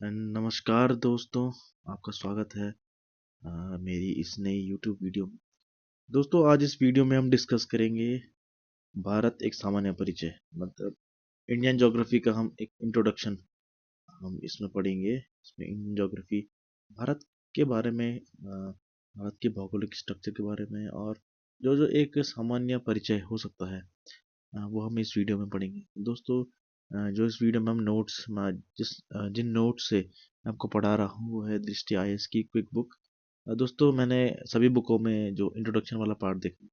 नमस्कार दोस्तों, आपका स्वागत है मेरी इस नई यूट्यूब वीडियो में। दोस्तों, आज इस वीडियो में हम डिस्कस करेंगे भारत एक सामान्य परिचय, मतलब इंडियन ज्योग्राफी का हम एक इंट्रोडक्शन हम इसमें पढ़ेंगे। इसमें इंडियन ज्योग्राफी भारत के बारे में, भारत के भौगोलिक स्ट्रक्चर के बारे में, और जो जो एक सामान्य परिचय हो सकता है वो हम इस वीडियो में पढ़ेंगे। दोस्तों, जो इस वीडियो में हम नोट्स जिन नोट्स से मैं आपको पढ़ा रहा हूँ वो है दृष्टि आईएएस की क्विक बुक। दोस्तों, मैंने सभी बुकों में जो इंट्रोडक्शन वाला पार्ट देखा,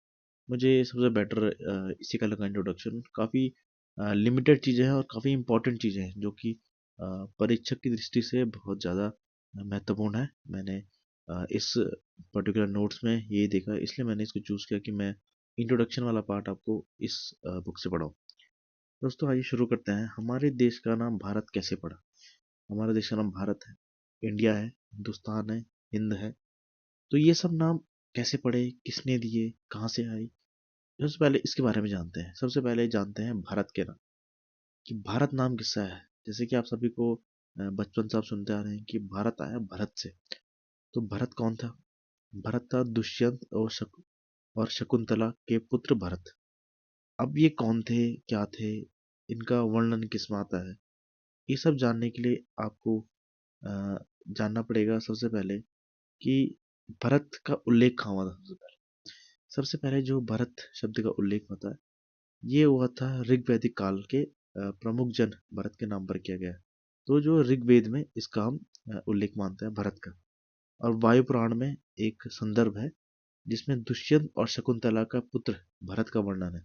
मुझे सबसे बेटर इसी का लगा। इंट्रोडक्शन काफ़ी लिमिटेड चीज़ें हैं और काफ़ी इंपॉर्टेंट चीज़ें हैं जो कि परीक्षक की दृष्टि से बहुत ज़्यादा महत्वपूर्ण है। मैंने इस पर्टिकुलर नोट्स में ये देखा, इसलिए मैंने इसको चूज़ किया कि मैं इंट्रोडक्शन वाला पार्ट आपको इस बुक से पढ़ाऊँ। दोस्तों, आइए शुरू करते हैं। हमारे देश का नाम भारत कैसे पड़ा? हमारे देश का नाम भारत है, इंडिया है, हिंदुस्तान है, हिंद है। तो ये सब नाम कैसे पड़े, किसने दिए, कहाँ से आए? सबसे पहले इसके बारे में जानते हैं। सबसे पहले जानते हैं भारत के नाम, कि भारत नाम किससे आया है। जैसे कि आप सभी को बचपन से आप सुनते आ रहे हैं कि भारत आया भरत से। तो भरत कौन था? भरत था दुष्यंत और शकुंतला के पुत्र भरत। अब ये कौन थे, क्या थे, इनका वर्णन किस में आता है, ये सब जानने के लिए आपको अ, जानना पड़ेगा सबसे पहले कि भरत का उल्लेख कहाँ हुआ था। सबसे पहले जो भरत शब्द का उल्लेख होता है, ये हुआ था ऋग्वैदिक काल के प्रमुख जन भरत के नाम पर किया गया है। तो जो ऋग्वेद में इसका हम उल्लेख मानते हैं भरत का। और वायु पुराण में एक संदर्भ है जिसमें दुष्यंत और शकुंतला का पुत्र भरत का वर्णन है।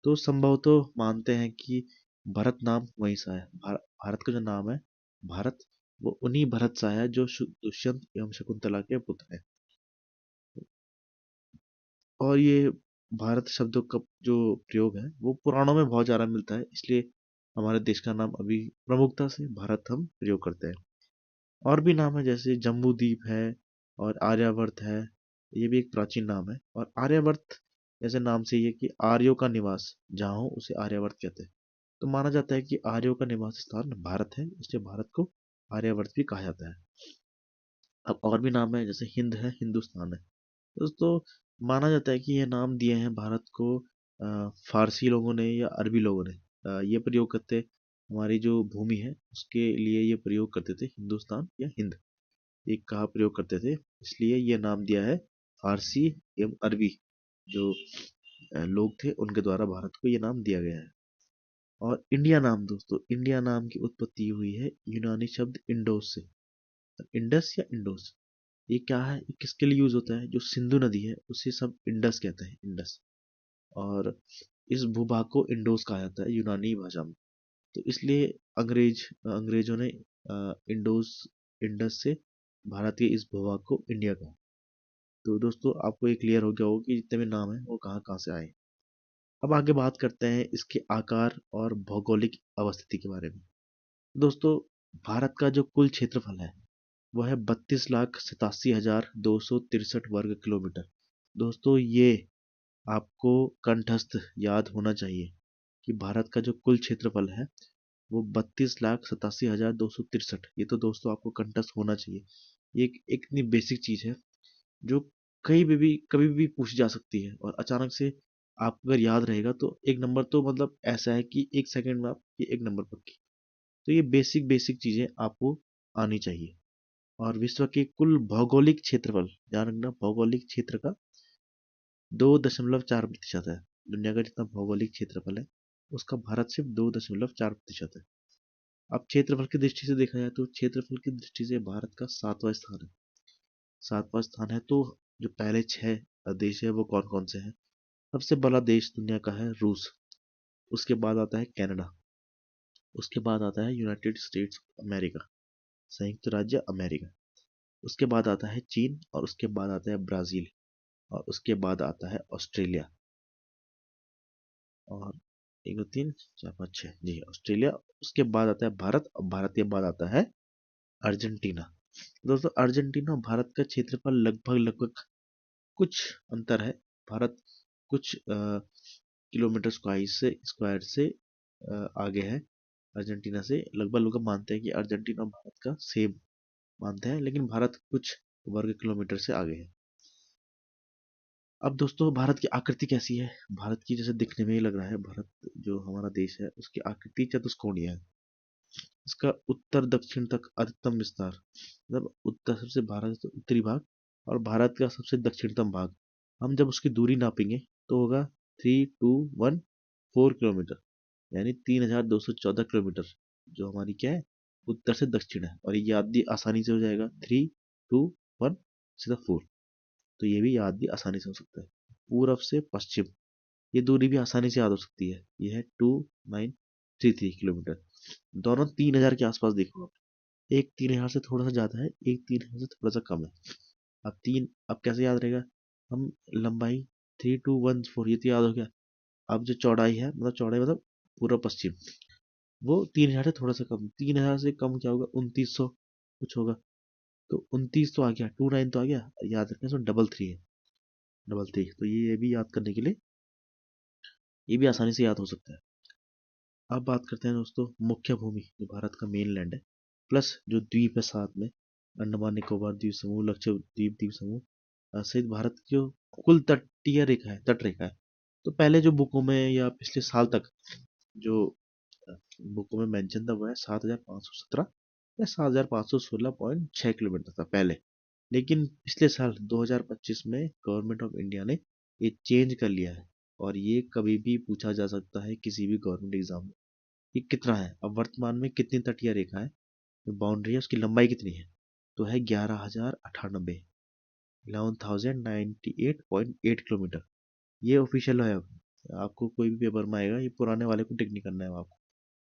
तो संभव तो मानते हैं कि भरत नाम वहीं से आया। भारत का जो नाम है भारत, वो उन्हीं भरत से आया है जो दुष्यंत एवं शकुंतला के पुत्र हैं। और ये भारत शब्द का जो प्रयोग है वो पुराणों में बहुत ज़्यादा मिलता है, इसलिए हमारे देश का नाम अभी प्रमुखता से भारत हम प्रयोग करते हैं। और भी नाम है, जैसे जम्बूद्वीप है और आर्यावर्त है। ये भी एक प्राचीन नाम है। और आर्यावर्त जैसे नाम से ये कि आर्यों का निवास जहाँ हो उसे आर्यावर्त कहते हैं। तो माना जाता है कि आर्यों का निवास स्थान भारत है, इसलिए भारत को आर्यावर्त भी कहा जाता है। अब और भी नाम है, जैसे हिंद है, हिंदुस्तान है। दोस्तों, माना जाता है कि ये नाम दिए हैं भारत को फारसी लोगों ने या अरबी लोगों ने। ये प्रयोग करते, हमारी जो भूमि है उसके लिए ये प्रयोग करते थे, हिंदुस्तान या हिंद एक का प्रयोग करते थे, इसलिए ये नाम दिया है फारसी एवं अरबी जो लोग थे उनके द्वारा भारत को ये नाम दिया गया है। और इंडिया नाम, दोस्तों, इंडिया नाम की उत्पत्ति हुई है यूनानी शब्द इंडोस से। इंडस या इंडोस, ये क्या है, ये किसके लिए यूज होता है? जो सिंधु नदी है उसे सब इंडस कहते हैं, इंडस। और इस भूभाग को इंडोस कहा जाता है यूनानी भाषा में। तो इसलिए अंग्रेजों ने इंडोस इंडस से भारत के इस भूभाग को इंडिया कहा। तो दोस्तों, आपको ये क्लियर हो गया होगा कि जितने भी नाम हैं वो कहाँ कहाँ से आए। अब आगे बात करते हैं इसके आकार और भौगोलिक अवस्थिति के बारे में। दोस्तों, भारत का जो कुल क्षेत्रफल है वह है 32,87,263 वर्ग किलोमीटर। दोस्तों, ये आपको कंठस्थ याद होना चाहिए कि भारत का जो कुल क्षेत्रफल है वो 32,87,263। ये तो दोस्तों आपको कंठस्थ होना चाहिए। ये एक इतनी बेसिक चीज है जो कहीं भी कभी भी पूछी जा सकती है, और अचानक से आपको अगर याद रहेगा तो एक नंबर तो मतलब ऐसा है कि एक सेकंड में आप ये एक नंबर पक्की। तो ये बेसिक बेसिक चीजें आपको आनी चाहिए। और विश्व के कुल भौगोलिक क्षेत्रफल, ध्यान रखना, भौगोलिक क्षेत्र का 2.4% है। दुनिया का जितना भौगोलिक क्षेत्रफल है उसका भारत सिर्फ 2.4% है। अब क्षेत्रफल की दृष्टि से देखा जाए तो क्षेत्रफल की दृष्टि से भारत का सातवां स्थान है। सातवां स्थान है। तो जो पहले छह देश है वो कौन कौन से हैं? सबसे बड़ा देश दुनिया का है रूस। उसके बाद आता है कनाडा। उसके बाद आता है यूनाइटेड स्टेट्स अमेरिका, संयुक्त राज्य अमेरिका। उसके बाद आता है चीन, और उसके बाद आता है ब्राजील, और उसके बाद आता है ऑस्ट्रेलिया। और एक दो तीन चार पाँच छः, जी, ऑस्ट्रेलिया। उसके बाद आता है भारत, और भारत के बाद आता है अर्जेंटीना। दोस्तों, अर्जेंटीना और भारत का क्षेत्रफल लगभग लगभग कुछ अंतर है। भारत कुछ किलोमीटर स्क्वायर से आगे है, अर्जेंटीना से लगभग लोग मानते हैं कि अर्जेंटीना और भारत का सेम मानते हैं, लेकिन भारत कुछ वर्ग किलोमीटर से आगे है। अब दोस्तों भारत की आकृति कैसी है? भारत की जैसे दिखने में ही लग रहा है, भारत जो हमारा देश है उसकी आकृति चतुष्कोणीय है। इसका उत्तर दक्षिण तक अधिकतम विस्तार, मतलब उत्तर सबसे भारत का उत्तरी भाग और भारत का सबसे दक्षिणतम भाग, हम जब उसकी दूरी नापेंगे तो होगा 3214 किलोमीटर, यानी 3214 किलोमीटर, जो हमारी क्या है, उत्तर से दक्षिण है। और ये याद भी आसानी से हो जाएगा, 3 2 1 सीधा 4, तो ये भी याद भी आसानी से हो सकता है। पूरब से पश्चिम, ये दूरी भी आसानी से याद हो सकती है, ये है 2933 किलोमीटर। दोनों 3000 के आसपास देखो आप, एक 3000 से थोड़ा सा ज्यादा है, एक 3000 से थोड़ा सा कम है। अब कैसे याद रहेगा? हम लंबाई 3214 ये तो याद हो गया। अब जो चौड़ाई है, मतलब चौड़ाई मतलब पूर्व पश्चिम, वो 3000 से थोड़ा सा कम, 3000 से कम क्या होगा, 2900 कुछ होगा। तो 29 तो आ गया, 29 तो आ गया, याद रखना इसमें डबल थ्री है, डबल थ्री, तो ये भी याद करने के लिए ये भी आसानी से याद हो सकता है। अब बात करते हैं दोस्तों मुख्य भूमि, जो भारत का मेन लैंड है, प्लस जो द्वीप है साथ में, अंडमान निकोबार द्वीप समूह, लक्षद्वीप द्वीप समूह, सहित भारत की जो कुल तटीय रेखा है, तट रेखा है। तो पहले जो बुकों में या पिछले साल तक जो बुकों में मेंशन था वो है 7517 या 7516.6 किलोमीटर था पहले। लेकिन पिछले साल 2025 में गवर्नमेंट ऑफ इंडिया ने ये चेंज कर लिया है, और ये कभी भी पूछा जा सकता है किसी भी गवर्नमेंट एग्जाम में, ये कितना है, अब वर्तमान में कितनी तटीय रेखा है, जो बाउंड्री है उसकी लंबाई कितनी है, तो है 11,098, 11,098.8 किलोमीटर। ये ऑफिशियल है। आपको कोई भी पेपर में आएगा, ये पुराने वाले को टिक नहीं करना है,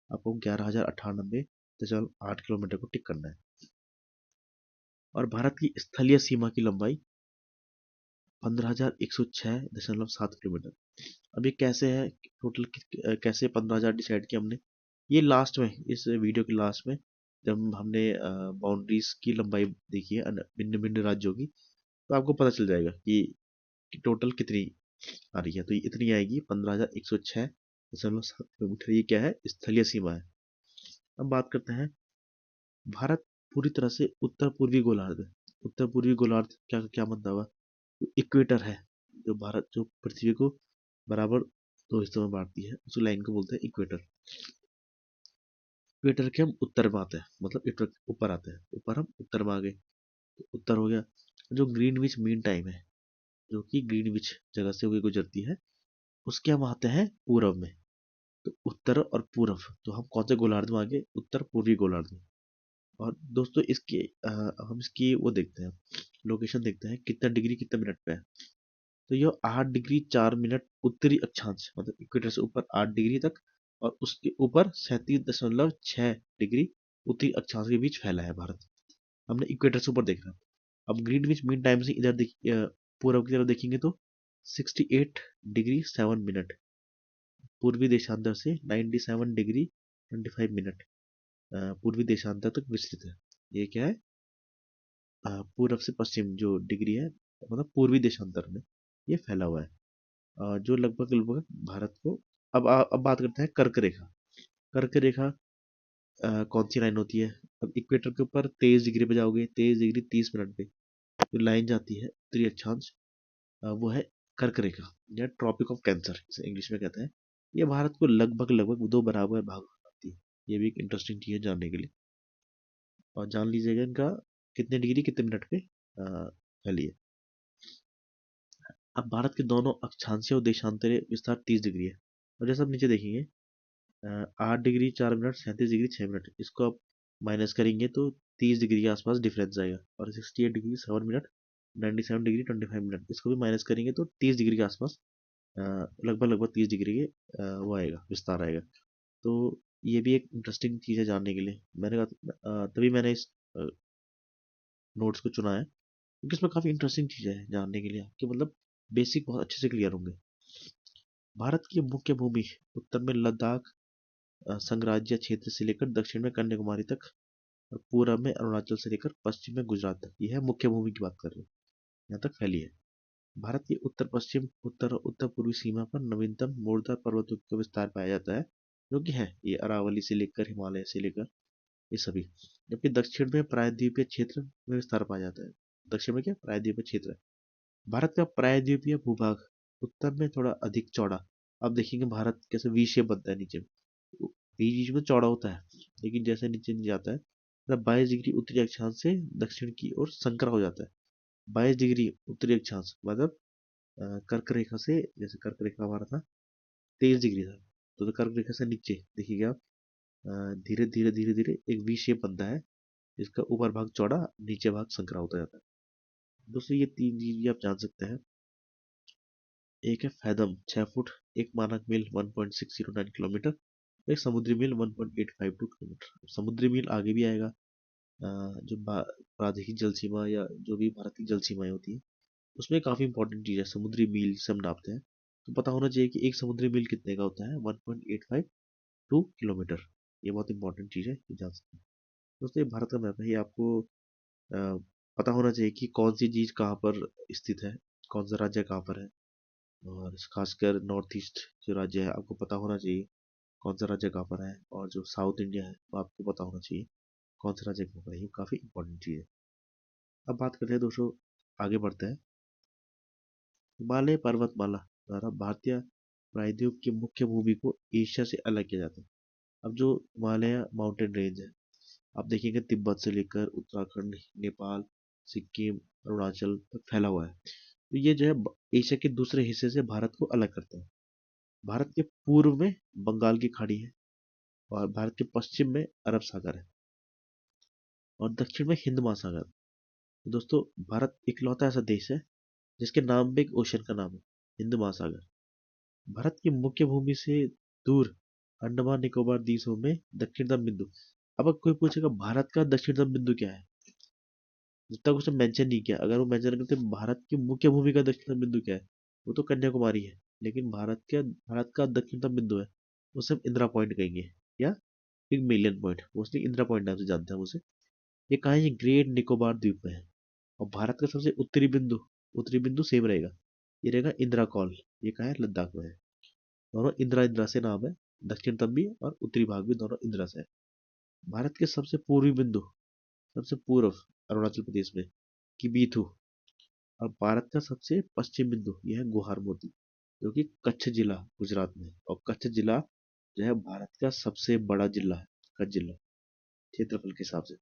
आपको 11,098.8 किलोमीटर को टिक करना है। और भारत की स्थलीय सीमा की लंबाई 15,106.7 किलोमीटर। अब ये कैसे है, टोटल कैसे 15,000 डिसाइड किया हमने, ये लास्ट में, इस वीडियो के लास्ट में, जब हमने बाउंड्रीज की लंबाई देखी है भिन्न भिन्न राज्यों की, तो आपको पता चल जाएगा कि टोटल कितनी आ रही है। तो ये इतनी आएगी, 15,106.7 किलोमीटर, ये क्या है, स्थलीय सीमा है। अब बात करते हैं, भारत पूरी तरह से उत्तर पूर्वी गोलार्ध है। उत्तर पूर्वी गोलार्ध क्या क्या मतलब है? इक्वेटर है, जो भारत जो पृथ्वी को बराबर दो हिस्सों में बांटती है, उस लाइन को बोलते हैं इक्वेटर। इक्वेटर के हम उत्तर में आते हैं, मतलब इक्वेटर ऊपर आते हैं, ऊपर हम उत्तर में आ गए, तो उत्तर हो गया। जो ग्रीनविच मीन टाइम है, जो कि ग्रीनविच जगह से होकर गुजरती है, उसके हम आते हैं पूरब में। तो उत्तर और पूरब, तो हम कौन से गोलार्ध में आ गए, उत्तर पूर्वी गोलार्ध में। और दोस्तों इसके हम इसकी वो देखते हैं, लोकेशन देखते हैं, कितना डिग्री कितना मिनट पे है। तो ये 8 डिग्री 4 मिनट उत्तरी अक्षांश, मतलब इक्वेटर से ऊपर 8 डिग्री तक, और उसके ऊपर 37.6 डिग्री उत्तरी अक्षांश के बीच फैला है भारत। हमने इक्वेटर से ऊपर देखा। अब ग्रीनविच मीन टाइम से इधर पूर्व की तरफ देखेंगे तो 68 डिग्री 7 मिनट, पूर्वी देशांतर से 97 डिग्री 25 मिनट पूर्वी देशांतर तक विस्तृत है। ये क्या है, पूरब से पश्चिम जो डिग्री है, मतलब पूर्वी देशांतर में ये फैला हुआ है, जो लगभग लगभग भारत को। अब बात करते हैं कर्क रेखा। कर्क रेखा कौन सी लाइन होती है? अब इक्वेटर के ऊपर 23 डिग्री पे जाओगे, 23 डिग्री 30 मिनट पे जो लाइन जाती है उत्तरी अक्षांश, वो है कर्क रेखा, या ट्रॉपिक ऑफ कैंसर इसे इंग्लिश में कहते हैं। ये भारत को लगभग लगभग दो बराबर भाग बनाती है। ये भी एक इंटरेस्टिंग चीज है जानने के लिए, और जान लीजिएगा इनका कितने डिग्री कितने मिनट पे फैली है। अब भारत के दोनों अक्षांशीय और देशांतरीय विस्तार 30 डिग्री है, और जैसे आप नीचे देखेंगे 8 डिग्री 4 मिनट 37 डिग्री 6 मिनट, इसको आप माइनस करेंगे तो 30 डिग्री के आसपास डिफरेंस आएगा। और 68 डिग्री 7 मिनट 97 डिग्री 25 मिनट, इसको भी माइनस करेंगे तो 30 डिग्री के आसपास लगभग लगभग 30 डिग्री के वो आएगा, विस्तार आएगा। तो ये भी एक इंटरेस्टिंग चीज़ है जानने के लिए, मैंने कहा तभी मैंने इस नोट्स को चुना है, क्योंकि इसमें काफ़ी इंटरेस्टिंग चीज़ें हैं जानने के लिए, आपके मतलब बेसिक बहुत अच्छे से क्लियर होंगे। भारत की मुख्य भूमि, उत्तर में लद्दाख संघराज्य क्षेत्र से लेकर दक्षिण में कन्याकुमारी तक, और पूर्व में अरुणाचल से लेकर पश्चिम में गुजरात तक, यह है मुख्य भूमि की बात कर रहे हैं, यहाँ तक फैली है। भारत की उत्तर पश्चिम, उत्तर और उत्तर पूर्वी सीमा पर नवीनतम मोड़दार पर्वतों का विस्तार पाया जाता है, जो कि है ये अरावली से लेकर हिमालय से लेकर ये सभी। जबकि दक्षिण में प्रायद्वीपीय क्षेत्र में विस्तार पाया जाता है। दक्षिण में क्या प्रायद्वीपीय क्षेत्र है। भारत का प्रायद्वीपीय भूभाग उत्तर में थोड़ा अधिक चौड़ा। आप देखेंगे भारत कैसे वी शेप बनता है नीचे, बीच में चौड़ा होता है, लेकिन जैसे नीचे नहीं जाता है मतलब 22 डिग्री उत्तरी अक्षांश से दक्षिण की ओर संकरा हो जाता है। 22 डिग्री उत्तरी अक्षांश मतलब कर्क रेखा से, जैसे कर्क रेखा हमारा था 23 डिग्री था, तो कर्क रेखा से नीचे देखिएगा आप धीरे धीरे धीरे धीरे एक वी शेप बनता है, जिसका ऊपर भाग चौड़ा नीचे भाग संकरा होता जाता है। दोस्तों ये 3 चीज भी आप जान सकते हैं। एक है फैदम 6 फुट, एक मानक मील 1.609 किलोमीटर, एक समुद्री मील 1.852 किलोमीटर। समुद्री मील आगे भी आएगा। जो प्रादेशिक जल सीमा या जो भी भारत की जल सीमाएं होती है उसमें काफी इंपॉर्टेंट चीज है, समुद्री मील से हम नापते हैं। तो पता होना चाहिए कि एक समुद्री मील कितने का होता है, 1.852 किलोमीटर। ये बहुत इंपॉर्टेंट चीज है, ये जान सकते हैं। दोस्तों ये भारत का मैप है, ये आपको पता होना चाहिए कि कौन सी चीज कहाँ पर स्थित है, कौन सा राज्य कहाँ पर है। और खासकर नॉर्थ ईस्ट जो राज्य है आपको पता होना चाहिए कौन सा राज्य कहाँ पर है, और जो साउथ इंडिया है वो आपको पता होना चाहिए कौन सा राज्य कहाँ पर है। ये काफी इंपॉर्टेंट चीज है। अब बात करते हैं दोस्तों, आगे बढ़ते हैं। हिमालय पर्वतमाला द्वारा भारतीय प्रायद्वीप की मुख्य भूमि को एशिया से अलग किया जाता है। अब जो हिमालय माउंटेन रेंज है, आप देखेंगे तिब्बत से लेकर उत्तराखंड, नेपाल, सिक्किम, अरुणाचल तक फैला हुआ है। तो ये जो है एशिया के दूसरे हिस्से से भारत को अलग करता है। भारत के पूर्व में बंगाल की खाड़ी है, और भारत के पश्चिम में अरब सागर है, और दक्षिण में हिंद महासागर। तो दोस्तों भारत इकलौता ऐसा देश है जिसके नाम में एक ओशन का नाम है, हिंद महासागर। भारत की मुख्य भूमि से दूर अंडमान निकोबार द्वीप समूह में दक्षिणतम बिंदु। अब अगर कोई पूछेगा भारत का दक्षिणतम बिंदु क्या है, जब तक उसने मेंशन नहीं किया, अगर वो मेंशन करते भारत की मुख्य भूमि का दक्षिणतम बिंदु क्या है, वो तो कन्याकुमारी है। लेकिन भारत का दक्षिणतम बिंदु है, उसे हम इंदिरा पॉइंट कहेंगे, या Pygmalion point, mostly Indira point नाम से जानते हैं उसे। ये कहाँ है, ये ग्रेट निकोबार द्वीप में है। और भारत का सबसे उत्तरी बिंदु सेम रहेगा, ये रहेगा इंदिरा कॉल। ये कहाँ है, लद्दाख में है। दोनों इंदिरा इंदिरा से नाम है, दक्षिणतम भी और उत्तरी भाग भी दोनों इंदिरा से है। भारत के सबसे पूर्वी बिंदु, सबसे पूर्व अरुणाचल प्रदेश में किबीथु। और भारत का सबसे पश्चिम बिंदु यह है गुहार मोती, जो कि कच्छ जिला गुजरात में है। और कच्छ जिला जो है भारत का सबसे बड़ा जिला है, कच्छ जिला क्षेत्रफल के हिसाब से।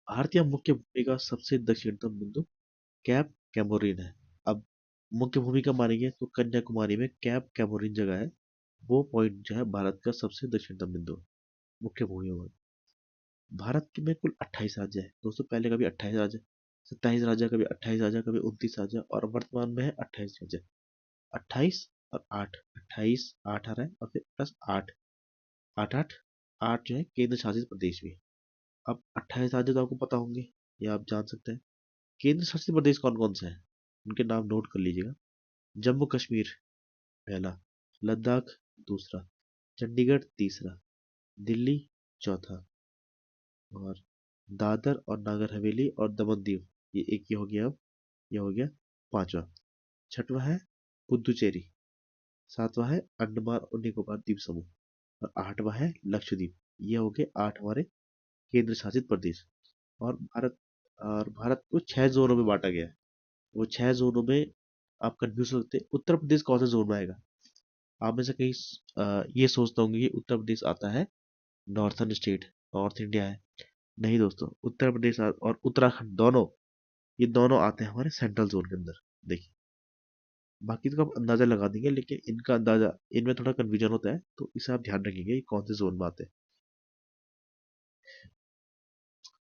भारतीय मुख्य भूमि का सबसे दक्षिणतम बिंदु कैप कैमोरिन है। अब मुख्य भूमि का मानेंगे तो कन्याकुमारी में कैप कैमोरिन जगह है, वो पॉइंट जो है भारत का सबसे दक्षिणतम बिंदु है मुख्य भूमि में। भारत के में कुल 28 राज्य है दोस्तों, पहले कभी 28 राज्य, 27 राज्य, कभी 28 राज्य, कभी 29 राज्य, और वर्तमान में है 28 राज्य। 28 और 8, 28 8 आ रहा है, और फिर प्लस 8, 8 8 8 जो है केंद्र शासित प्रदेश भी है। अब 28 राज्य तो आपको पता होंगे, ये आप जान सकते हैं। केंद्र शासित प्रदेश कौन कौन से हैं, उनके नाम नोट कर लीजिएगा। जम्मू कश्मीर पहला, लद्दाख दूसरा, चंडीगढ़ तीसरा, दिल्ली चौथा, और दादर और नागर हवेली और दमन दीव ये एक ही हो गया। अब ये हो गया पांचवा। छठवां है पुदुचेरी, सातवां है अंडमान और निकोबार द्वीप समूह, और आठवां है लक्षद्वीप। ये हो गए 8 हमारे केंद्र शासित प्रदेश। और भारत को 6 जोनों में बांटा गया है। वो 6 जोनों में आप कंफ्यूज हो सकते हैं, उत्तर प्रदेश कौन से जोन में आएगा। आप में से कहीं ये सोचता होंगे कि उत्तर प्रदेश आता है नॉर्थर्न स्टेट, नॉर्थ इंडिया है। नहीं दोस्तों, उत्तर प्रदेश और उत्तराखंड दोनों, ये दोनों आते हैं हमारे सेंट्रल जोन के अंदर। देखिए बाकी तो आप अंदाजा लगा देंगे, लेकिन इनका अंदाजा, इनमें थोड़ा कंफ्यूजन होता है, तो इसे आप ध्यान रखेंगे ये कौन से जोन में आते हैं।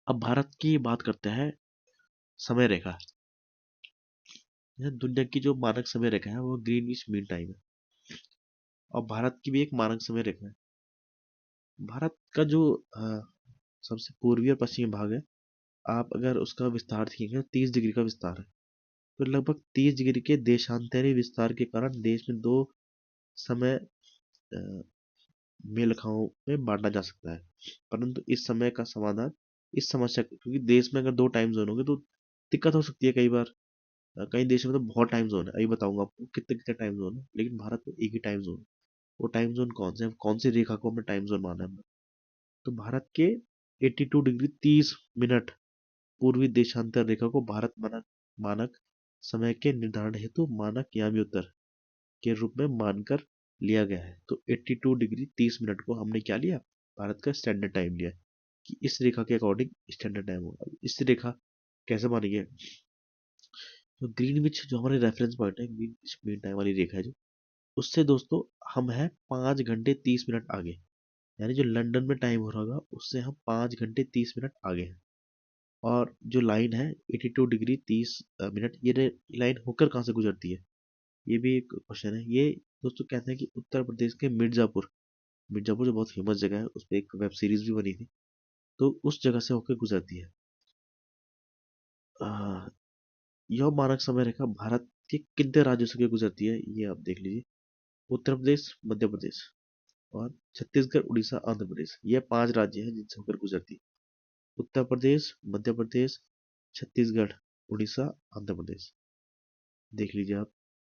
अब भारत की बात करते हैं समय रेखा। यह दुनिया की जो मानक समय रेखा है वो ग्रीनविच मीन टाइम है, और भारत की भी एक मानक समय रेखा है। भारत का जो सबसे पूर्वी और पश्चिमी भाग है, आप अगर उसका विस्तार देखेंगे 30 डिग्री का विस्तार है। तो लगभग 30 डिग्री के देशांतरी विस्तार के कारण देश में दो समय अ, मेलखाओं में बांटा जा सकता है। परंतु इस समय का समाधान, इस समस्या क्योंकि देश में अगर 2 टाइम जोन होंगे तो दिक्कत हो सकती है कई बार। कई देशों में तो बहुत टाइम जोन है, अभी बताऊंगा आपको कितने कितने टाइम जोन है, लेकिन भारत में एक ही टाइम जोन है। वो टाइम जोन कौन से, कौन सी रेखा को हमें टाइम जोन माना है? तो भारत के 82 डिग्री 30 मिनट पूर्वी देशांतर रेखा को भारत मानक मानक समय के निर्धारण हेतु मानक यामी उत्तर के रूप में मानकर लिया गया है। तो 82 डिग्री 30 मिनट को हमने क्या लिया? भारत का स्टैंडर्ड टाइम लिया कि इस रेखा के अकॉर्डिंग स्टैंडर्ड टाइम होगा। इस रेखा कैसे मानी गई? तो ग्रीनविच जो हमारे रेफरेंस पॉइंट है, ग्रीनविच मीन टाइम वाली रेखा है जो, उससे दोस्तों हम हैं 5 घंटे 30 मिनट आगे। यानी जो लंदन में टाइम हो रहा होगा उससे हम 5 घंटे 30 मिनट आगे हैं। और जो लाइन है 82 डिग्री 30 मिनट, ये लाइन होकर कहाँ से गुजरती है? ये भी एक क्वेश्चन है। ये दोस्तों कहते हैं कि उत्तर प्रदेश के मिर्जापुर, मिर्जापुर जो बहुत फेमस जगह है, उस पर एक वेब सीरीज भी बनी थी, तो उस जगह से होकर गुजरती है। आ, यह मानक समय रेखा भारत के कितने राज्यों से होकर गुजरती है, ये आप देख लीजिए। उत्तर प्रदेश, मध्य प्रदेश और छत्तीसगढ़, उड़ीसा, आंध्र प्रदेश, ये 5 राज्य हैं जिनसे होकर गुजरती है। उत्तर प्रदेश, मध्य प्रदेश, छत्तीसगढ़, उड़ीसा, आंध्र प्रदेश, देख लीजिए आप।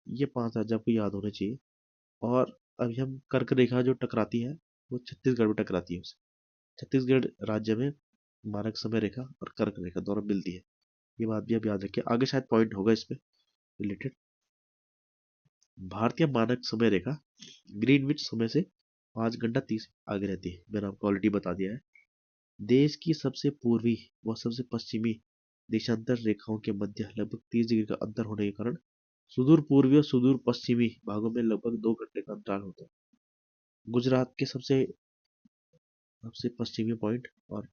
ये 5 राज्य आपको याद होने चाहिए। और अभी हम कर्क रेखा जो टकराती है, वो छत्तीसगढ़ में टकराती है उससे। छत्तीसगढ़ राज्य में मानक समय रेखा और कर्क रेखा दोनों मिलती है। ये बात भी आप याद रखिए, आगे शायद पॉइंट होगा इस पे रिलेटेड। भारतीय मानक समय रेखा ग्रीनविच समय से 5 घंटा 30 आगे रहती है, मैंने आपको ऑलरेडी बता दिया है। देश की सबसे पूर्वी व सबसे पश्चिमी देशांतर रेखाओं के मध्य लगभग 30 डिग्री का अंतर होने के कारण सुदूर पूर्वी और सुदूर पश्चिमी भागों में लगभग 2 घंटे का अंतराल होता है। गुजरात के सबसे सबसे पश्चिमी पॉइंट और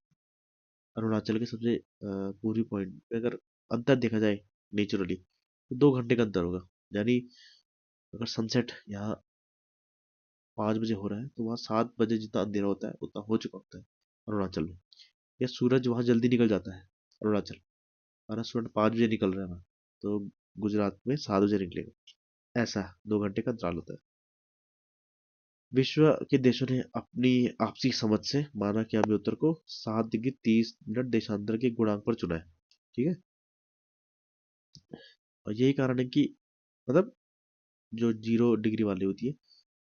अरुणाचल के सबसे पूर्वी पॉइंट पे अगर अंतर देखा जाए नेचुरली, तो 2 घंटे का अंतर होगा। यानी अगर सनसेट यहाँ 5 बजे हो रहा है तो वहाँ 7 बजे जितना अंधेरा होता है उतना हो चुका होता है अरुणाचल में। या सूरज वहाँ जल्दी निकल जाता है अरुणाचल, हमारा सूरज 5 बजे निकल रहा है वहाँ, तो गुजरात में 7 बजे निकलेगा। ऐसा 2 घंटे का अंतराल होता है। विश्व के देशों ने अपनी आपसी समझ से माना कि हमें उत्तर को 7 डिग्री 30 मिनट देशांतर के गुणांक पर चुना है। ठीक है। और यही कारण है कि मतलब जो 0 डिग्री वाली होती है,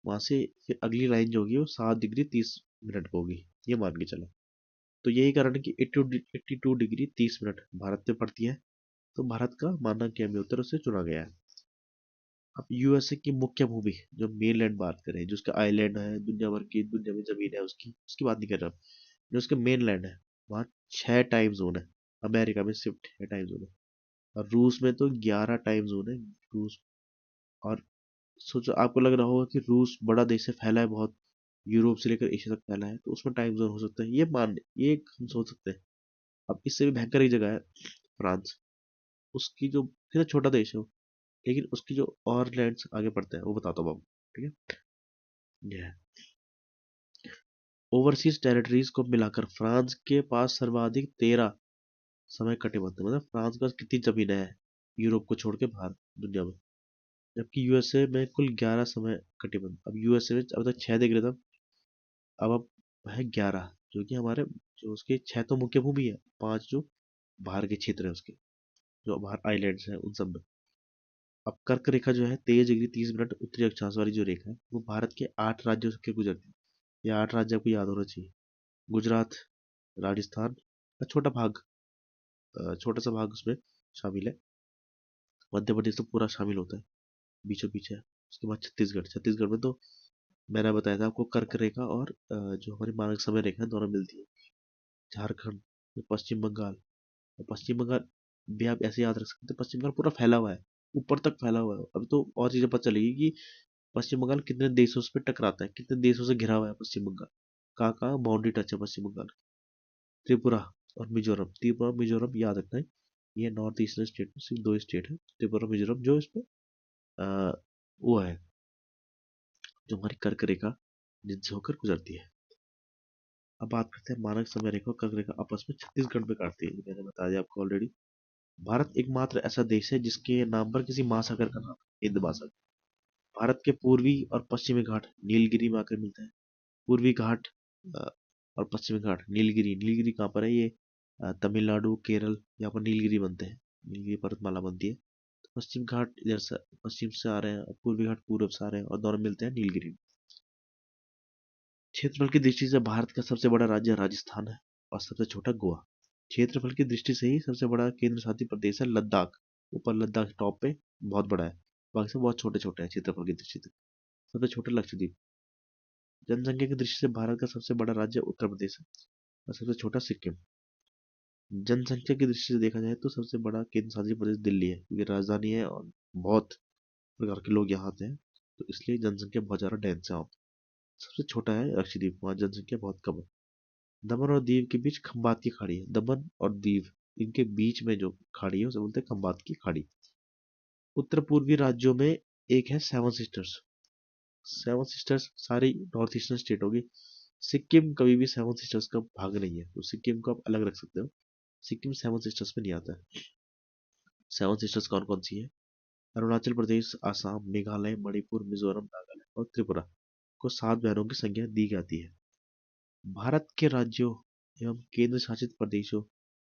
वहां से फिर अगली लाइन जो होगी वो 7 डिग्री 30 मिनट पर होगी, ये मान के चलो। तो यही कारण है कि 82 डिग्री 30 मिनट भारत में पड़ती है, तो भारत का माना कि हमें उत्तर उससे चुना गया है। अब यूएसए की मुख्य भूमि, जो मेनलैंड बात करें, जो उसका आइलैंड है, दुनिया भर की दुनिया में जमीन है उसकी उसकी बात नहीं कर रहा, जो उसका मेनलैंड है, वहाँ 6 टाइम जोन है। अमेरिका में सिर्फ 6 टाइम जोन है। और रूस में तो 11 टाइम जोन है। रूस, और सोचो आपको लग रहा होगा कि रूस बड़ा देश है, फैला है बहुत, यूरोप से लेकर एशिया तक फैला है, तो उसमें टाइम जोन हो सकता है, ये हम सोच सकते हैं। अब इससे भी भयंकर एक जगह है फ्रांस, उसकी जो कितना छोटा देश है वो, लेकिन उसकी जो और लैंड्स आगे पड़ते हैं वो बताता हूँ आपको। ठीक है। ये है ओवरसीज टेरिटरीज को मिलाकर फ्रांस के पास सर्वाधिक 13 समय कटिबंध, मतलब फ्रांस के पास कितनी जमीन है यूरोप को छोड़ के बाहर दुनिया में, जबकि यूएसए में कुल 11 समय कटिबंध। अब यूएसए में अब तक 6 देख रहे थे, अब है 11, जो कि हमारे जो उसके 6 तो मुख्य भूमि है, 5 जो बाहर के क्षेत्र है उसके, जो बाहर आइलैंड्स हैं उन सब में। अब कर्क रेखा जो है 23 डिग्री 30 मिनट उत्तरी अक्षांश वाली जो रेखा है, वो भारत के 8 राज्यों से गुजरती है। ये 8 राज्य आपको याद होना चाहिए। गुजरात, राजस्थान का छोटा भाग, छोटा सा भाग उसमें शामिल है। मध्य प्रदेश तो पूरा शामिल होता है, बीचों बीच है। उसके बाद छत्तीसगढ़, छत्तीसगढ़ में तो मैंने बताया था आपको कर्क रेखा और जो हमारी मानक समय रेखा है दोनों मिलती है। झारखंड, पश्चिम बंगाल, और पश्चिम बंगाल भी आप ऐसे याद रख सकते हैं, पश्चिम बंगाल पूरा फैला हुआ है, ऊपर तक फैला हुआ है। अभी तो और चीजें पता चलेगी कि पश्चिम बंगाल कितने देशों से टकराता है, कितने देशों से घिरा हुआ है पश्चिम बंगाल, कहाँ कहाँ बाउंड्री टच है पश्चिम बंगाल। त्रिपुरा और मिजोरम, त्रिपुरा मिजोरम याद रखना है, ये नॉर्थ ईस्टर्न स्टेट में सिर्फ 2 स्टेट है, त्रिपुरा मिजोरम, जो इसमें अ, वो है जो हमारी कर्क रेखा जिनसे होकर गुजरती है। अब बात करते हैं मानक समय रेखा और कर्क रेखा आपस में छत्तीसगढ़ में काटती है, ये मैंने बता दिया आपको ऑलरेडी। भारत एकमात्र ऐसा देश है जिसके नाम पर किसी महासागर का नाम है, हिंद महासागर। भारत के पूर्वी और पश्चिमी घाट नीलगिरी में आकर मिलता है। पूर्वी घाट अ, और पश्चिमी घाट नीलगिरी, नीलगिरी कहाँ पर है ये? तमिलनाडु, केरल, यहाँ पर नीलगिरी बनते हैं, नीलगिरी पर्वतमाला बनती है। तो पश्चिम घाट इधर से पश्चिम से आ रहे हैं और पूर्वी घाट पूर्व से आ रहे हैं और दोनों मिलते हैं नीलगिरी में। क्षेत्रफल की दृष्टि से भारत का सबसे बड़ा राज्य राजस्थान है और सबसे छोटा गोवा। क्षेत्रफल की दृष्टि से ही सबसे बड़ा केंद्र शासित प्रदेश है लद्दाख। ऊपर लद्दाख टॉप पे बहुत बड़ा है, बाकी सब बहुत छोटे छोटे हैं क्षेत्रफल की दृष्टि से। सबसे छोटा लक्षद्वीप। जनसंख्या की दृष्टि से भारत का सबसे बड़ा राज्य उत्तर प्रदेश है और सबसे छोटा सिक्किम। जनसंख्या की दृष्टि से देखा जाए तो सबसे बड़ा केंद्र शासित प्रदेश दिल्ली है, क्योंकि राजधानी है और बहुत प्रकार के लोग यहाँ आते हैं, तो इसलिए जनसंख्या बहुत ज्यादा डेंस है वहाँ पे। सबसे छोटा है लक्षद्वीप, वहाँ जनसंख्या बहुत कम है। दमन और दीव के बीच खंबात की खाड़ी है। दमन और दीव, इनके बीच में जो खाड़ी है उसे बोलते हैं खंबात की खाड़ी। उत्तर पूर्वी राज्यों में एक है सेवन सिस्टर्स। सेवन सिस्टर्स सारी नॉर्थ ईस्टर्न स्टेट होगी। सिक्किम कभी भी सेवन सिस्टर्स का भाग नहीं है, तो सिक्किम को आप अलग रख सकते हो। सिक्किम सेवन सिस्टर्स में नहीं आता है। सेवन सिस्टर्स कौन कौन सी है? अरुणाचल प्रदेश, आसाम, मेघालय, मणिपुर, मिजोरम, नागालैंड और त्रिपुरा को 7 बहनों की संख्या दी जाती है। भारत के राज्यों एवं केंद्र शासित प्रदेशों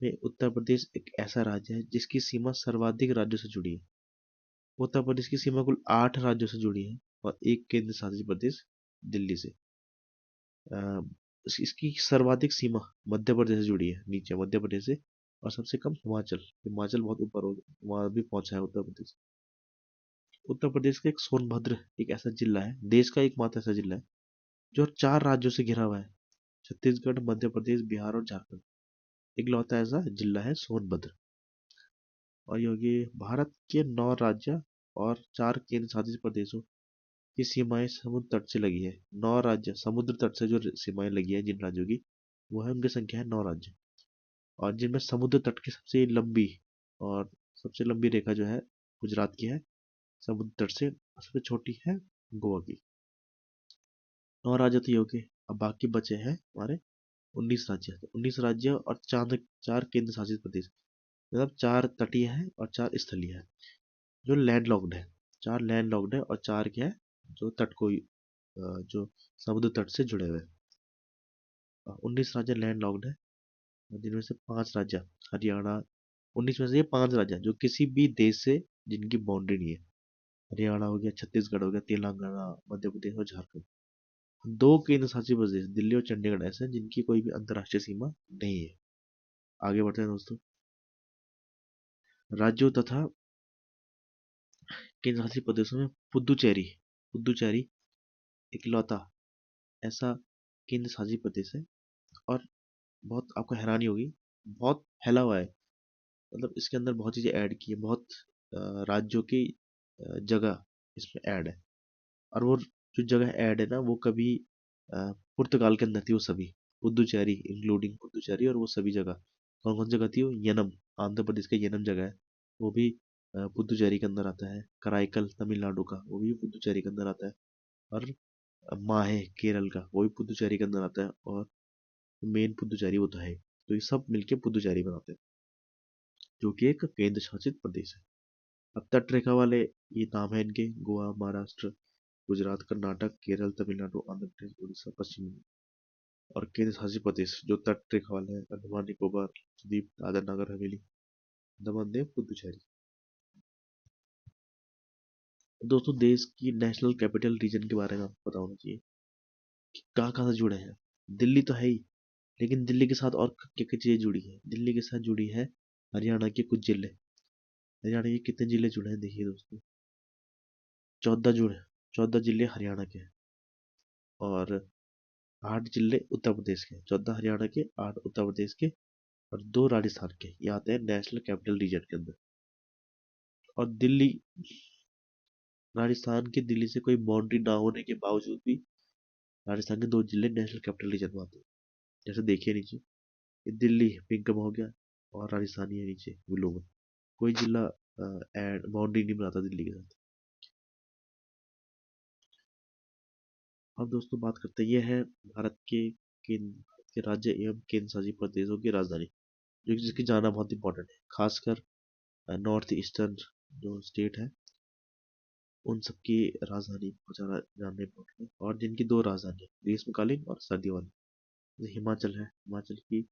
में उत्तर प्रदेश एक ऐसा राज्य है जिसकी सीमा सर्वाधिक राज्यों से जुड़ी है। उत्तर प्रदेश की सीमा कुल 8 राज्यों से जुड़ी है और एक केंद्र शासित प्रदेश दिल्ली से। अ, इसकी सर्वाधिक सीमा मध्य प्रदेश से जुड़ी है, नीचे मध्य प्रदेश से। और सबसे कम हिमाचल। हिमाचल बहुत ऊपर हो, वहां भी पहुंचा है उत्तर प्रदेश। उत्तर प्रदेश का एक सोनभद्र एक ऐसा जिला है, देश का एकमात्र ऐसा जिला है जो 4 राज्यों से घिरा हुआ है। छत्तीसगढ़, मध्य प्रदेश, बिहार और झारखंड। इकलौता ऐसा जिला है सोनभद्र। और ये भारत के 9 राज्य और 4 केंद्र शासित प्रदेशों की सीमाएं समुद्र तट से लगी है। 9 राज्य समुद्र तट से जो सीमाएं लगी है जिन राज्यों की, वो है उनकी संख्या है 9 राज्य। और जिनमें समुद्र तट की सबसे लंबी और सबसे लंबी रेखा जो है गुजरात की है समुद्र तट से। सबसे छोटी है गोवा की। 9 राज्य तो ये हो गए। अब बाकी बचे हैं हमारे 19 राज्य। तो 19 राज्य और 4 केंद्र शासित प्रदेश, मतलब 4 तटीय है और 4 स्थलीय है जो लैंड लॉक्ड है। 4 लैंड लॉक्ड है और 4 क्या है, जो तट को जो समुद्र तट से जुड़े हुए हैं। 19 राज्य लैंड लॉक्ड है, जिनमें से 5 राज्य हरियाणा। 19 में से ये 5 राज्य जो किसी भी देश से जिनकी बाउंड्री नहीं है। हरियाणा हो गया, छत्तीसगढ़ हो गया, तेलंगाना, मध्य प्रदेश और झारखंड। 2 केंद्र शासित प्रदेश दिल्ली और चंडीगढ़ ऐसे हैं जिनकी कोई भी अंतर्राष्ट्रीय सीमा नहीं है। आगे बढ़ते हैं दोस्तों। राज्यों तथा केंद्र शासित प्रदेशों में पुदुचेरी। पुदुचेरी इकलौता ऐसा केंद्र शासित प्रदेश है, और बहुत आपको हैरानी होगी, बहुत फैला हुआ है। मतलब इसके अंदर बहुत चीजें ऐड की है, बहुत राज्यों की जगह इसमें ऐड है। और वो जो जगह ऐड है ना, वो कभी पुर्तगाल के अंदर थी वो सभी। पुदुचेरी इंक्लूडिंग पुदुचेरी, और वो सभी जगह कौन कौन सी जगह थी? वो यनम, आंध्र प्रदेश का यनम जगह है, वो भी पुदुचेरी के अंदर आता है। कराईकल तमिलनाडु का, वो भी पुदुचेरी के अंदर आता है। और माहे केरल का, वो भी पुदुचेरी के अंदर आता है। और मेन पुदुचेरी वो तो है। तो ये सब मिलके पुदुचेरी बनाते हैं, जो कि एक केंद्र शासित प्रदेश है। अब तट रेखा वाले ये नाम है इनके: गोवा, महाराष्ट्र, गुजरात, कर्नाटक, केरल, तमिलनाडु, आंध्र प्रदेश, उड़ीसा, पश्चिम बंगाल। और केंद्र शासित प्रदेश जो तट रेखा वाले हैं: अंडमान निकोबार द्वीप, दादर नगर हवेली, दमन दीव, पुदुचेरी। दोस्तों, देश की नेशनल कैपिटल रीजन के बारे में आपको पता होना चाहिए कि कहाँ कहाँ से जुड़े हैं। दिल्ली तो है ही, लेकिन दिल्ली के साथ और क्या क्या चीजें जुड़ी है? दिल्ली के साथ जुड़ी है हरियाणा के कुछ जिले। हरियाणा के कितने जिले जुड़े हैं देखिए दोस्तों, 14 जुड़े। 14 जिले हरियाणा के हैं और 8 जिले उत्तर प्रदेश के। 14 हरियाणा के, 8 उत्तर प्रदेश के और 2 राजस्थान के, ये आते हैं नेशनल कैपिटल रीजन के अंदर। और दिल्ली, राजस्थान की दिल्ली से कोई बाउंड्री ना होने के बावजूद भी राजस्थान के 2 जिले नेशनल कैपिटल रीजन में आते हैं। जैसे देखिए नीचे, ये दिल्ली पिंक में हो गया और राजस्थान ये नीचे ब्लू में। कोई जिला एड बाउंड्री नहीं बनाता दिल्ली के साथ। अब दोस्तों बात करते हैं, ये है भारत के राज्य एवं केंद्र शासित प्रदेशों की राजधानी, जो जिसकी जाना बहुत इंपॉर्टेंट है, खासकर नॉर्थ ईस्टर्न जो स्टेट है उन सबकी राजधानी को जानना इंपॉर्टेंट है। और जिनकी 2 राजधानी है, ग्रीष्मकालीन और सर्दियों वाली। जैसे हिमाचल है, हिमाचल की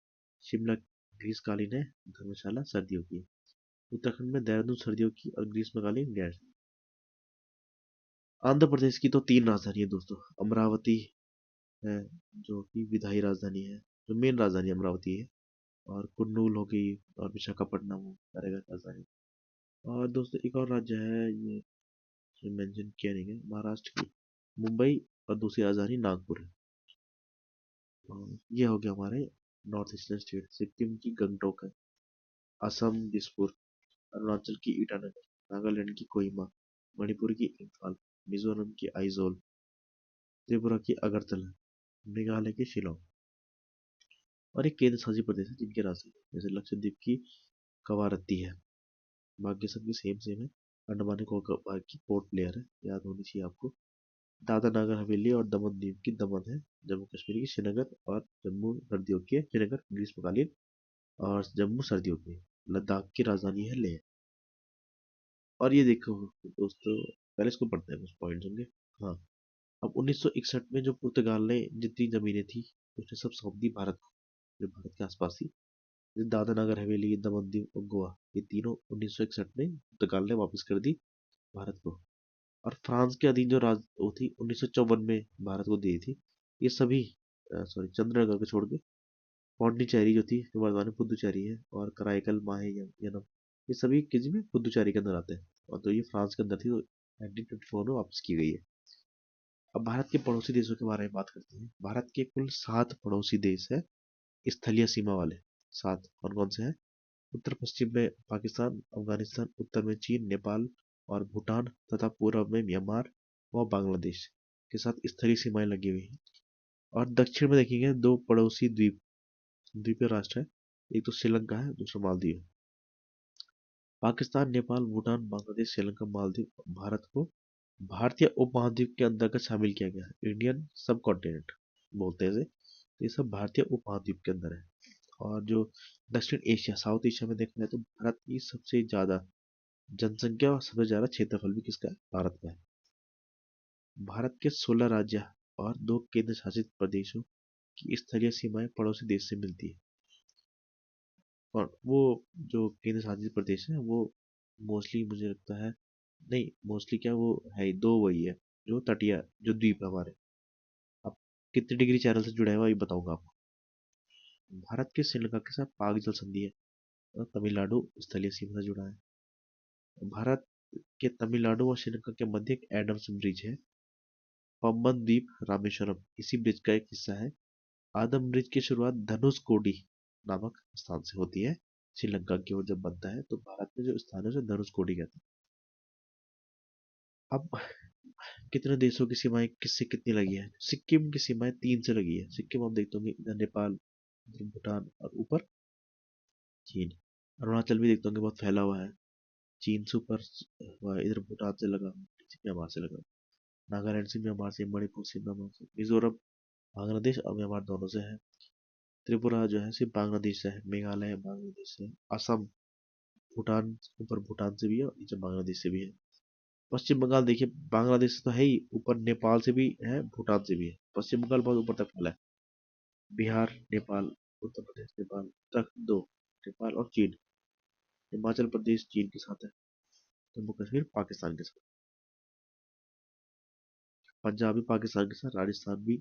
शिमला ग्रीष्मकालीन है, धर्मशाला सर्दियों की है। उत्तराखंड में देहरादून सर्दियों की और ग्रीष्मकालीन गैर। आंध्र प्रदेश की तो 3 राजधानी है दोस्तों: अमरावती, है जो कि विधायी राजधानी है, जो मेन राजधानी अमरावती है। और कुर्नूल हो गई और विशाखापट्टनम हो कार्यगत राजधानी। और दोस्तों एक और राज्य है, ये मेंशन किया नहीं है, महाराष्ट्र की मुंबई और दूसरी राजधानी नागपुर है। ये हो गया हमारे नॉर्थ ईस्टर्न स्टेट। सिक्किम की गंगटोक है, असम दिसपुर, अरुणाचल की ईटानगर, नागालैंड की कोहिमा, मणिपुर की इम्फाल, मिजोरम की आइजोल, त्रिपुरा की अगरतला, मेघालय की शिलोंग। और एक केंद्र शासित प्रदेश है जिनके राजधानी जैसे लक्षद्वीप की कवारत्ती है। बाकी सबकी सेम सेम है। अंडमान निकोबार की पोर्ट ब्लेयर है, याद होनी चाहिए आपको। दादरा नगर हवेली और दमन दीव की दमन है। जम्मू कश्मीर की श्रीनगर और जम्मू सर्दियों की है, श्रीनगर ग्रीष्मकालीन और जम्मू सर्दियों की है। लद्दाख की राजधानी है लेह। और ये देखो दोस्तों, पहले इसको पढ़ते हैं कुछ पॉइंट्स होंगे। हाँ, अब 1961 में जो पुर्तगाल ने जितनी जमीनें थी उसने सब सौंप दी भारत को, जो भारत के आसपास थी। जैसे दादरा नगर हवेली, दमन दीव और गोवा, ये तीनों 1961 में पुर्तगाल ने वापस कर दी भारत को। और फ्रांस के अधीन जो राज वो थी 1954 में भारत को दी थी, ये सभी सॉरी चंद्रनगर को छोड़ के, पौंडीचेरी जो थी जो वर्तमान में पुदुचेरी है, और कराईकल, माहे यनम, ये सभी किसी में पुदुचेरी के अंदर आते हैं। और तो ये फ्रांस के अंदर थी, तो 1954 में वापस की गई है। अब भारत के पड़ोसी देशों के बारे में बात करते हैं। भारत के कुल 7 पड़ोसी देश है स्थलीय सीमा वाले। 7 कौन कौन से हैं? उत्तर पश्चिम में पाकिस्तान, अफगानिस्तान, उत्तर में चीन, नेपाल और भूटान, तथा पूर्व में म्यांमार और बांग्लादेश के साथ स्थलीय सीमाएं लगी हुई हैं। और दक्षिण में देखेंगे 2 पड़ोसी द्वीपीय राष्ट्र है। एक तो श्रीलंका है, दूसरा मालदीव है। पाकिस्तान, नेपाल, भूटान, बांग्लादेश, श्रीलंका, मालदीव भारत को भारतीय उपमहाद्वीप के अंतर्गत शामिल किया गया है। इंडियन सब कॉन्टिनेंट बोलते हैं इसे। तो ये सब भारतीय उपमहाद्वीप के अंदर है। और जो दक्षिण एशिया, साउथ एशिया में देखा जाए तो भारत की सबसे ज्यादा जनसंख्या और सबसे ज्यादा क्षेत्रफल भी किसका है? भारत का है। भारत के 16 राज्य और 2 केंद्र शासित प्रदेशों की स्थलीय सीमाएं पड़ोसी देश से मिलती है। और वो जो केंद्र शासित प्रदेश है वो मोस्टली मुझे लगता है, नहीं मोस्टली क्या, वो है ही दो, वही है जो तटीय, जो द्वीप है हमारे। अब कितने डिग्री चैनल से जुड़ा है ये बताऊंगा आपको। भारत के श्रीलंका के साथ पाक जल संधि है, और तमिलनाडु स्थलीय सीमा से जुड़ा है। भारत के तमिलनाडु और श्रीलंका के मध्य एक एडम्स ब्रिज है, पम्बन द्वीप रामेश्वरम इसी ब्रिज का एक हिस्सा है। आदम ब्रिज की शुरुआत धनुषकोडी नामक स्थान से होती है। श्रीलंका की ओर जब बनता है तो भारत में जो स्थान है उसे धनुषकोडी कहते हैं। अब कितने देशों की सीमाएं किससे कितनी लगी है? सिक्किम की सीमाएं 3 से लगी है। सिक्किम आप देखते होंगे, इधर नेपाल, इधर भूटान और ऊपर चीन। अरुणाचल भी देखते होंगे बहुत फैला हुआ है, चीन से ऊपर हुआ है, इधर भूटान से लगा, म्यांमार से लगा। नागालैंड से, म्यांमार से, मणिपुर से, म्यांमार से, मिजोरम बांग्लादेश और म्यांमार दोनों से है। त्रिपुरा जो है सिर्फ बांग्लादेश से है। मेघालय बांग्लादेश से है। असम भूटान, ऊपर भूटान से भी है और नीचे बांग्लादेश से भी है। पश्चिम बंगाल देखिए, बांग्लादेश से तो है ही, ऊपर नेपाल से भी है, भूटान से भी है। पश्चिम बंगाल बहुत ऊपर तक फैला है। बिहार, नेपाल, उत्तर प्रदेश, नेपाल, उत्तराखंड दो, नेपाल और चीन। हिमाचल प्रदेश चीन के साथ है। जम्मू कश्मीर पाकिस्तान के साथ। पंजाब भी पाकिस्तान के साथ, राजस्थान भी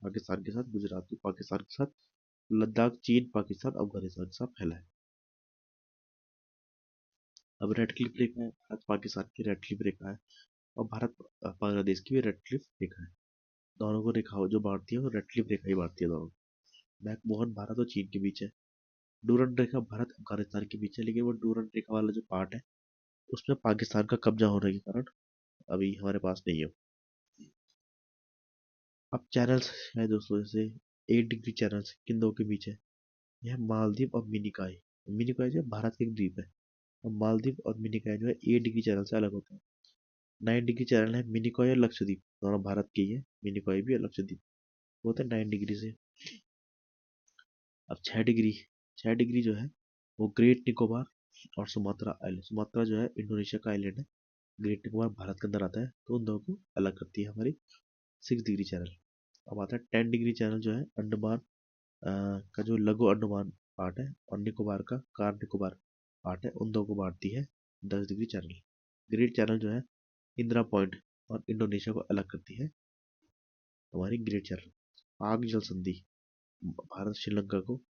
पाकिस्तान के साथ, गुजरात भी पाकिस्तान के साथ, लद्दाख चीन, पाकिस्तान, अफगानिस्तान के साथ फैला है। अब रेड क्लिफ रेखा है, भारत पाकिस्तान की रेड क्लिफ रेखा है। और भारत बांग्लादेश की भी रेड क्लिफ रेखा है। दोनों को रेखा जो बांटती है वो रेड क्लिफ रेखा ही बांटती है दोनों। मैकमोहन भारत और चीन के बीच है। डूरंड रेखा भारत अफगानिस्तान के बीच है, लेकिन वो डूरंड रेखा वाला जो पार्ट है उसमें पाकिस्तान का कब्जा होने के कारण अभी हमारे पास नहीं है। अब चैनल्स है दोस्तों, जैसे 8 डिग्री चैनल्स किन दो के बीच है? यह मालदीव और मिनिकॉय। मिनिकॉय जो है भारत का एक द्वीप है, और मालदीव और मिनिकॉय जो है 8 डिग्री चैनल से अलग होता है। 9 डिग्री चैनल है मिनिकॉय और लक्षद्वीप, दोनों भारत के ही है, मिनिकॉय भी और लक्षद्वीप। वो होता है 9 डिग्री से। अब 6 डिग्री, 6 डिग्री जो है वो ग्रेट निकोबार और सुमात्रा आइलैंड। सुमात्रा जो है इंडोनेशिया का आइलैंड है, ग्रेट निकोबार भारत के अंदर आता है, तो उन दोनों को अलग करती है हमारी 6 डिग्री चैनल। अब आता है 10 डिग्री चैनल, जो है अंडमान का जो लघु अंडमान पार्ट है, और निकोबार का कार निकोबार पार्ट है, उन दो को बांटती है 10 डिग्री चैनल। ग्रेट चैनल जो है इंदिरा पॉइंट और इंडोनेशिया को अलग करती है हमारी ग्रेट चैनल। पाक जल संधि भारत श्रीलंका को,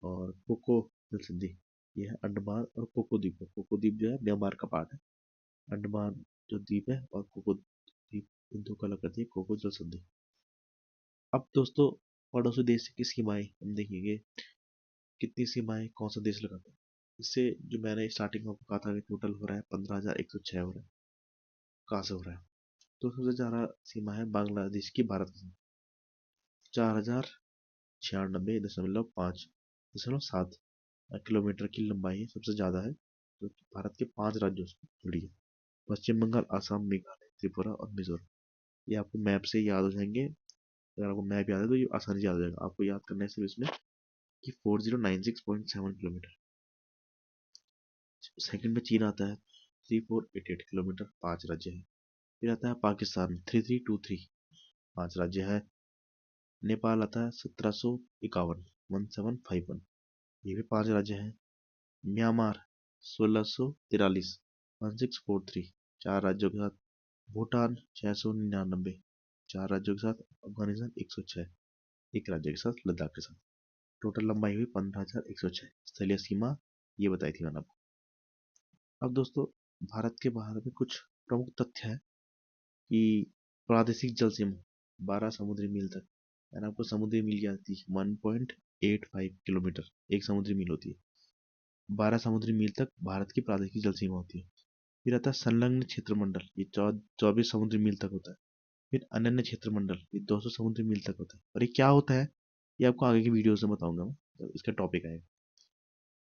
और कोको जल संधि ये है अंडमान और कोको द्वीप को। कोको द्वीप जो है म्यांमार का पार्ट है। अंडमान जो द्वीप है और कोको द्वीप, इन दो को अलग करती है कोको जल संधि। अब दोस्तों पड़ोसी देश की सीमाएं हम देखेंगे, कितनी सीमाएं कौन सा देश लगाता है। इससे जो मैंने स्टार्टिंग में आपको कहा था कि टोटल हो रहा है 15,106 हो रहा है। कहाँ से हो रहा है? तो सबसे ज्यादा सीमा है बांग्लादेश की भारत के साथ, 4,096.5 किलोमीटर की लंबाई सबसे ज्यादा है, जो कि भारत के 5 राज्यों से जुड़ी है। पश्चिम बंगाल, असम, मेघालय, त्रिपुरा और मिजोरम। ये आपको मैप से याद हो जाएंगे। अगर आपको मैप याद है तो ये आसानी से याद हो जाएगा। आपको याद करना है सिर्फ इसमें कि 4096.7 किलोमीटर। सेकंड में चीन आता है, 3488 किलोमीटर, 5 राज्य है। फिर आता है पाकिस्तान, 3323, 5 राज्य है। नेपाल आता है 1751, 1751, ये भी 5 राज्य है। म्यांमार 1643, 1643, 4 राज्यों के साथ। भूटान 699, 4 राज्यों के साथ। अफगानिस्तान 106, 1 राज्य के साथ, लद्दाख के साथ। टोटल लंबाई हुई 15,106। स्थलीय सीमा ये बताई थी मैंने आपको। अब दोस्तों भारत के बाहर में कुछ प्रमुख तथ्य है कि प्रादेशिक जल सीमा 12 समुद्री मील तक। मैंने आपको समुद्री मील याद थी, 1.85 किलोमीटर एक समुद्री मील होती है। 12 समुद्री मील तक भारत की प्रादेशिक जल सीमा होती है। फिर आता है संलग्न क्षेत्र मंडल, ये 24 समुद्री मील तक होता है। फिर अनन्य क्षेत्र मंडल, ये 200 समुद्री मील तक होता है। और ये क्या होता है ये आपको आगे की वीडियो में बताऊंगा मैं, जब इसका टॉपिक आएगा।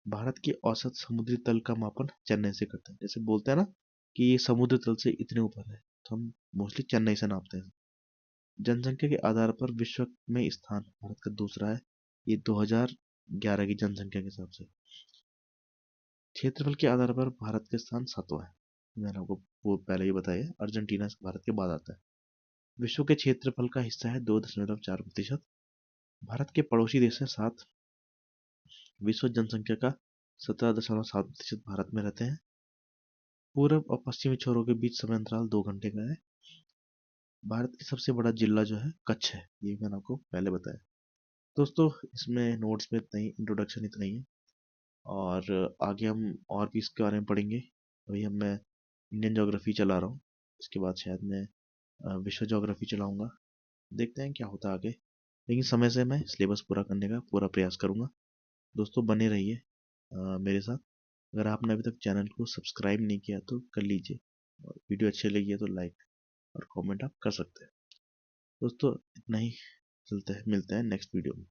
भारत के औसत समुद्री तल का मापन चेन्नई से करते हैं। जैसे बोलते हैं ना कि ये समुद्र तल से इतने ऊपर है, तो हम मोस्टली चेन्नई से नापते हैं। जनसंख्या के आधार पर विश्व में स्थान भारत का दूसरा है, ये 2011 की जनसंख्या के हिसाब से। क्षेत्रफल के आधार पर भारत का स्थान 7वां है। मैंने आपको वो पहले ही बताया, अर्जेंटीना भारत के बाद आता है। विश्व के क्षेत्रफल का हिस्सा है 2.4%। भारत के पड़ोसी देश है 7। विश्व जनसंख्या का 17.7% भारत में रहते हैं। पूर्व और पश्चिमी छोरों के बीच समय अंतराल 2 घंटे का है। भारत की सबसे बड़ा जिला जो है कच्छ है, ये मैंने आपको पहले बताया। दोस्तों इसमें नोट्स में इतना ही, इंट्रोडक्शन इतना ही है, और आगे हम और भी इसके बारे में पढ़ेंगे। अभी हम मैं इंडियन ज्योग्राफी चला रहा हूँ, इसके बाद शायद मैं विश्व ज्योग्राफी चलाऊंगा। देखते हैं क्या होता है आगे, लेकिन समय से मैं सिलेबस पूरा करने का पूरा प्रयास करूंगा। दोस्तों बने रहिए मेरे साथ। अगर आपने अभी तक चैनल को सब्सक्राइब नहीं किया तो कर लीजिए, और वीडियो अच्छी लगी है तो लाइक और कमेंट आप कर सकते हैं। दोस्तों इतना ही, चलते हैं, मिलते हैं नेक्स्ट वीडियो में।